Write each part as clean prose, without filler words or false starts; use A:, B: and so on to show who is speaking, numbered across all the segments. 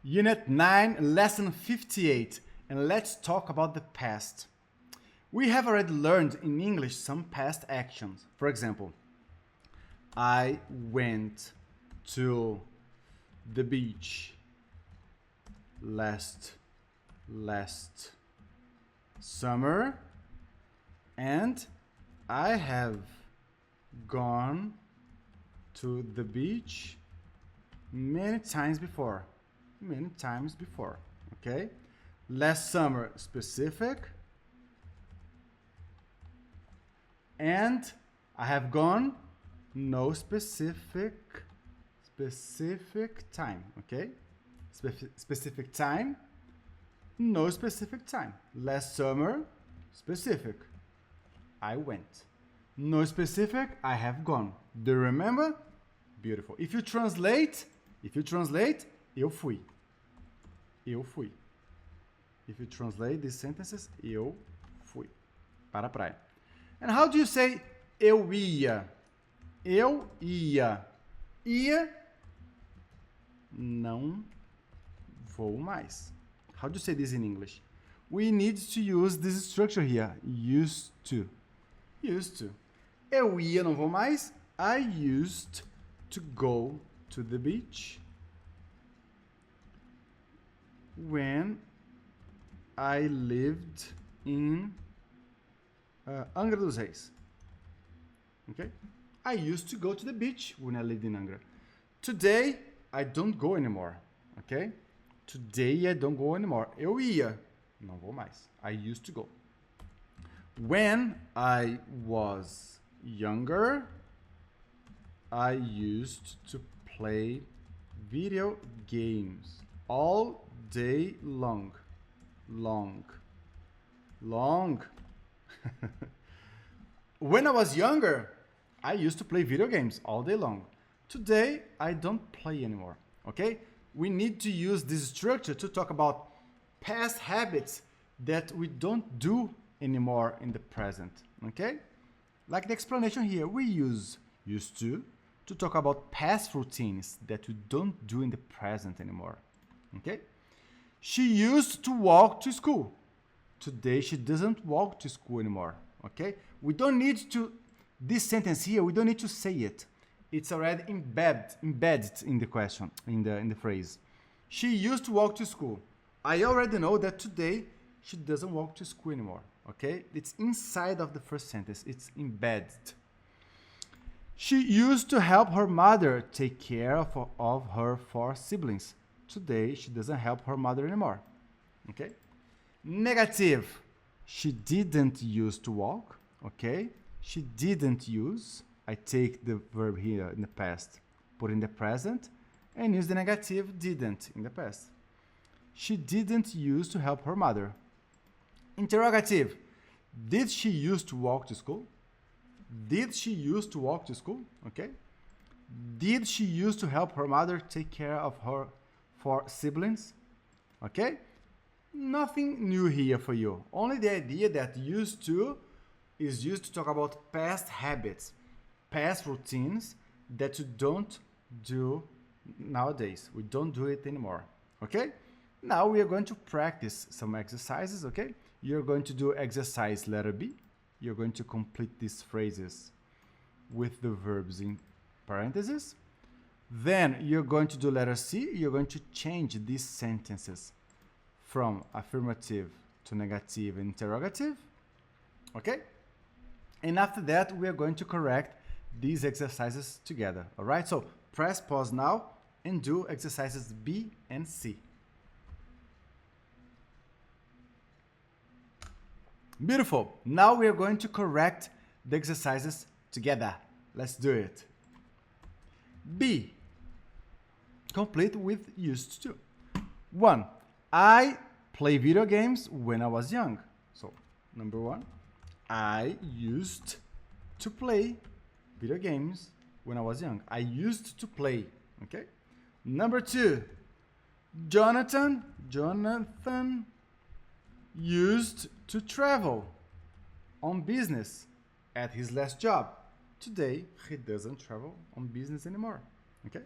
A: Unit 9, Lesson 58, and let's talk about the past. We have already learned in English some past actions. For example, I went to the beach last summer, and I have gone to the beach many times before. Okay? Last summer, specific. And I have gone, no specific time. Okay? Specific time, no specific time. Last summer, specific. I went. No specific, I have gone. Do you remember? Beautiful. If you translate, eu fui. Eu fui. If you translate these sentences, eu fui para a praia. And how do you say eu ia? Eu ia. Ia, não vou mais. How do you say this in English? We need to use this structure here. Used to. Used to. Eu ia, não vou mais. I used to go to the beach when I lived in Angra dos Reis. Okay? I used to go to the beach when I lived in Angra. Today, I don't go anymore. Okay? Today, I don't go anymore. Eu ia, não vou mais. I used to go. When I was younger, I used to play video games all day long. When I was younger, I used to play video games all day long. Today, I don't play anymore. Okay? We need to use this structure to talk about past habits that we don't do anymore in the present. Okay? Like the explanation here, we use used to talk about past routines that we don't do in the present anymore. Okay? She used to walk to school. Today she doesn't walk to school anymore. Okay? We don't need to, this sentence here, we don't need to say it. It's already embedded in the question, in the phrase. She used to walk to school. I already know that today she doesn't walk to school anymore. Okay? It's inside of the first sentence. It's embedded. She used to help her mother take care of her 4 siblings. Today, she doesn't help her mother anymore. Okay? Negative. She didn't use to walk. Okay? She didn't use. I take the verb here in the past, put in the present, and use the negative didn't in the past. She didn't use to help her mother. Interrogative. Did she used to walk to school? Did she used to walk to school? Okay. Did she used to help her mother take care of her 4 siblings? Okay. Nothing new here for you. Only the idea that used to is used to talk about past habits, past routines that you don't do nowadays. We don't do it anymore. Okay. Now we are going to practice some exercises. Okay. You're going to do exercise letter B. You're going to complete these phrases with the verbs in parentheses. Then you're going to do letter C. You're going to change these sentences from affirmative to negative and interrogative. Okay? And after that, we are going to correct these exercises together. All right? So press pause now and do exercises B and C. Beautiful. Now we are going to correct the exercises together. Let's do it. B. Complete with used to. 1. I play video games when I was young. So, number 1. I used to play video games when I was young. I used to play. Okay? Number 2. Jonathan used to travel on business at his last job. Today, he doesn't travel on business anymore. Okay?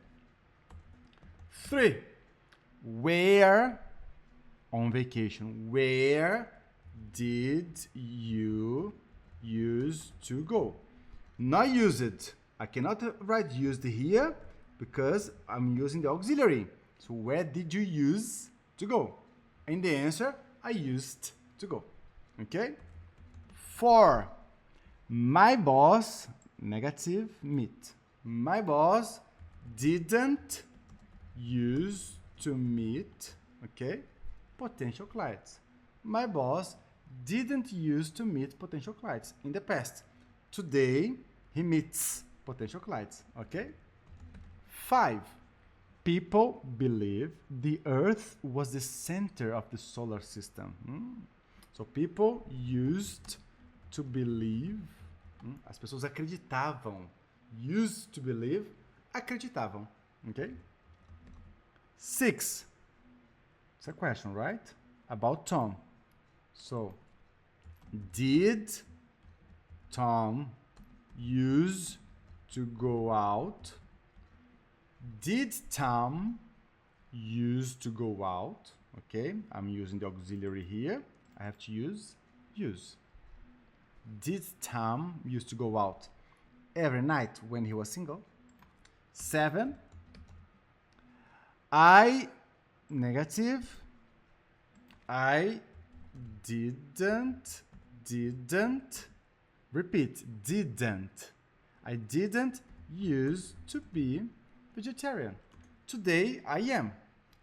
A: 3. Where, on vacation, where did you used to go? Not used. I cannot write used here because I'm using the auxiliary. So where did you use to go? And the answer, I used to go. Okay? 4. My boss, negative, meet. My boss didn't use to meet, okay, potential clients. My boss didn't use to meet potential clients in the past. Today, he meets potential clients, okay? 5. People believe the Earth was the center of the solar system. So people used to believe, as pessoas acreditavam. Used to believe, acreditavam, okay? 6. It's a question, right? About Tom. So, did Tom use to go out? Did Tom use to go out? Okay, I'm using the auxiliary here. I have to use. Did Tom used to go out every night when he was single? 7. I didn't, repeat, didn't. I didn't used to be vegetarian. Today I am.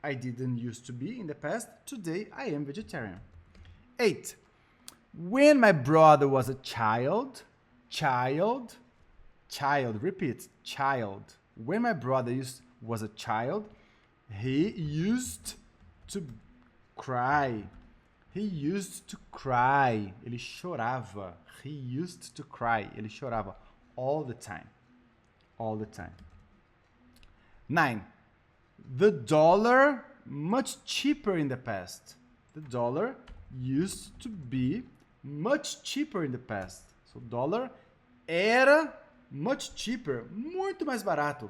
A: I didn't used to be in the past. Today I am vegetarian. 8. When my brother was a child, repeat, child. When my brother was a child, he used to cry. He used to cry. Ele chorava. He used to cry. Ele chorava all the time. All the time. 9. The dollar, much cheaper in the past. The dollar used to be much cheaper in the past. So dollar era much cheaper, muito mais barato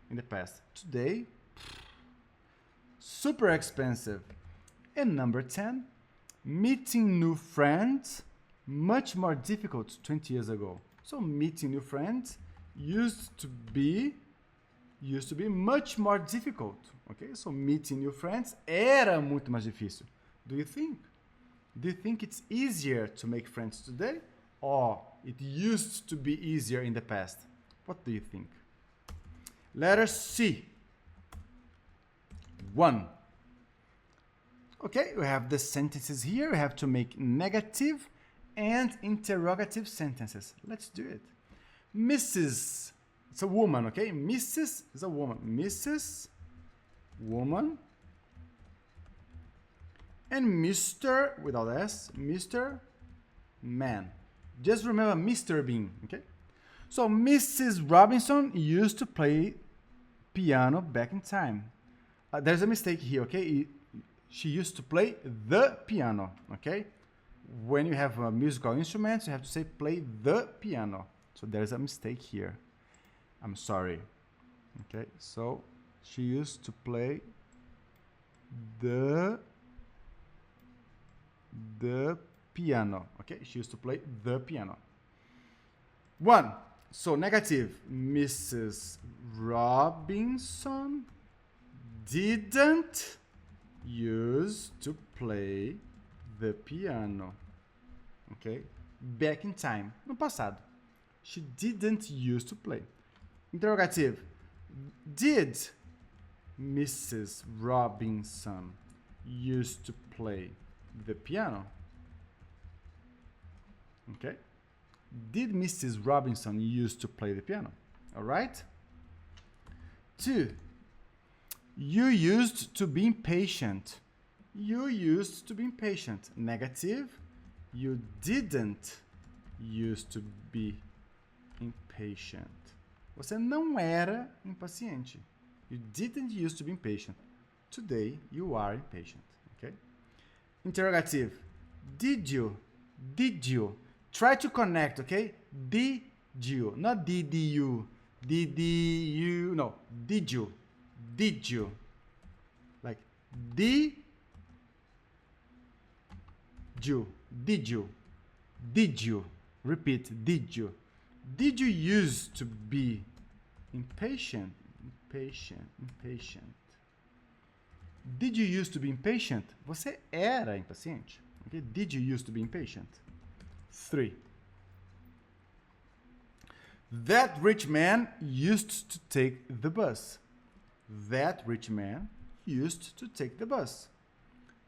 A: in the past. Today, super expensive. And number 10, meeting new friends, much more difficult 20 years ago. So meeting new friends used to be much more difficult. Okay? So meeting new friends era muito mais difícil. Do you think? Do you think it's easier to make friends today? Or it used to be easier in the past? What do you think? Letter C. 1. Okay, we have the sentences here. We have to make negative and interrogative sentences. Let's do it. Mrs. It's a woman, okay? Mrs. is a woman. Mrs. Woman. And Mr. without S. Mr. Man. Just remember Mr. Bean, okay? So Mrs. Robinson used to play piano back in time. There's a mistake here, okay? She used to play the piano, okay? When you have musical instruments, you have to say play the piano. So there's a mistake here. I'm sorry. Okay, so she used to play the piano. Okay, she used to play the piano. 1. So negative. Mrs. Robinson didn't used to play the piano. Okay? Back in time. No passado. She didn't used to play. Interrogative. Did Mrs. Robinson used to play the piano? Okay? Did Mrs. Robinson used to play the piano? All right? 2. You used to be impatient. You used to be impatient. Negative. You didn't used to be impatient. Você não era impaciente. You didn't used to be impatient. Today, you are impatient. Okay? Interrogative. Did you? Did you? Try to connect, okay? Did you? Not did you. Did you? No. Did you? Did you? Like, Did you? Repeat, did you? Did you used to be impatient? Did you used to be impatient? Você era impaciente? Okay? Did you used to be impatient? 3. That rich man used to take the bus. That rich man used to take the bus.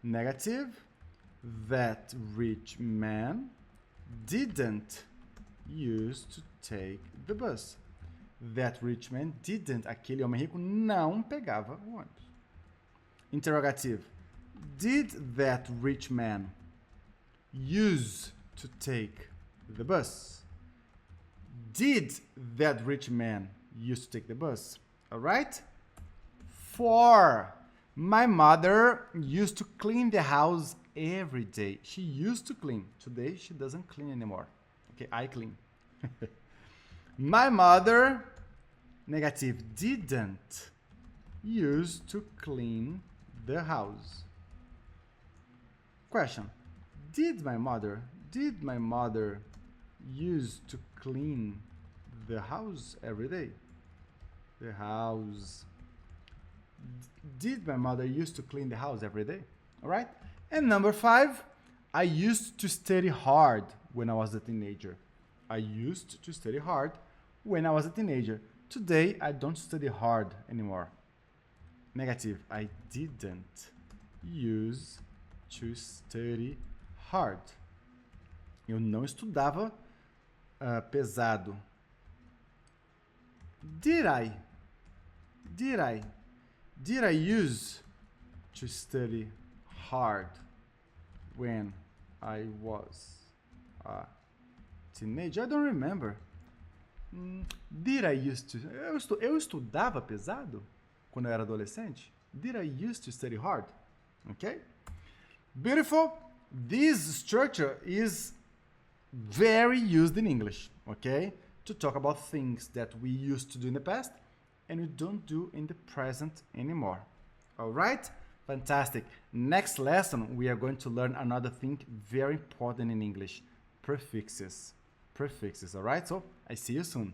A: Negative. That rich man didn't used to take the bus. That rich man didn't. Aquele homem rico não pegava o ônibus. Interrogative. Did that rich man use to take the bus? Did that rich man used to take the bus? All right? 4. My mother used to clean the house every day. She used to clean. Today she doesn't clean anymore. Okay, I clean. My mother, negative, didn't used to clean the house. Question. Did my mother used to clean the house every day? The house. Did my mother used to clean the house every day? All right? And number 5, I used to study hard when I was a teenager. I used to study hard when I was a teenager. Today, I don't study hard anymore. Negative, I didn't use to study hard. Eu não estudava pesado. Did I use to study hard when I was a teenager? I don't remember. Did I used to? Eu estudava pesado quando eu era adolescente? Did I used to study hard? Okay? Beautiful. This structure is very used in English, okay? To talk about things that we used to do in the past and we don't do in the present anymore. All right? Fantastic. Next lesson, we are going to learn another thing very important in English, prefixes. Prefixes, all right? So I see you soon.